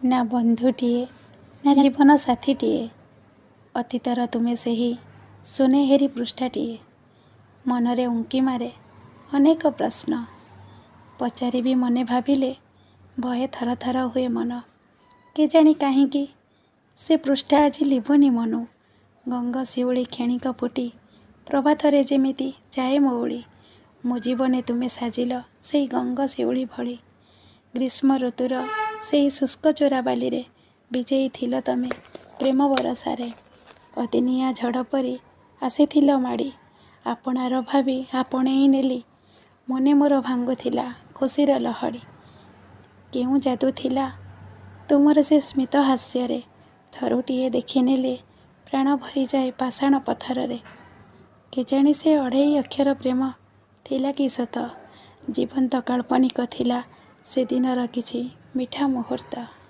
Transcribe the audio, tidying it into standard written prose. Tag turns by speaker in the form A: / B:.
A: ନା ବନ୍ଧୁଟିଏ ନା ଜୀବନ ସାଥୀଟିଏ। ଅତୀତର ତୁମେ ସେହି ସୁନେହେରି ପୃଷ୍ଠାଟିଏ। ମନରେ ଉଙ୍କି ମାରେ ଅନେକ ପ୍ରଶ୍ନ। ପଚାରିବି ମନେ ଭାବିଲେ ଭୟେ ଥର ଥର ହୁଏ ମନ। କେଜାଣି କାହିଁକି ସେ ପୃଷ୍ଠା ଆଜି ଲିଭୁନି ମନୁ। ଗଙ୍ଗଶିଉଳି କ୍ଷଣିକ ଫୁଟି ପ୍ରଭାତରେ ଯେମିତି ଯାଏ ମଉଳି। ମୋ ଜୀବନେ ତୁମେ ସାଜିଲ ସେଇ ଗଙ୍ଗଶିଉଳି ଭଳି। ଗ୍ରୀଷ୍ମ ଋତୁର ସେହି ଶୁଷ୍କ ଚୋରା ବାଲିରେ ବିଜେଇ ଥିଲ ତମେ ପ୍ରେମ ବରସାରେ। ଅଦିନିଆ ଝଡ଼ ପରି ଆସିଥିଲ ମାଡ଼ି। ଆପଣାର ଭାବି ଆପଣେଇ ନେଲି। ମନେ ମୋର ଭାଙ୍ଗୁଥିଲା ଖୁସିର ଲହଡ଼ି। କେଉଁ ଯାଦୁ ଥିଲା ତୁମର ସେ ସ୍ମିତ ହାସ୍ୟରେ। ଥରୁଟିଏ ଦେଖିନେଲେ ପ୍ରାଣ ଭରିଯାଏ ପାଷାଣ ପଥରରେ। କେଜାଣି ସେ ଅଢ଼େଇ ଅକ୍ଷର ପ୍ରେମ ଥିଲା କି ସତ। ଜୀବନ୍ତ କାଳ୍ପନିକ ଥିଲା ସେଦିନର କିଛି ମିଠା ମୁହୂର୍ତ୍ତ।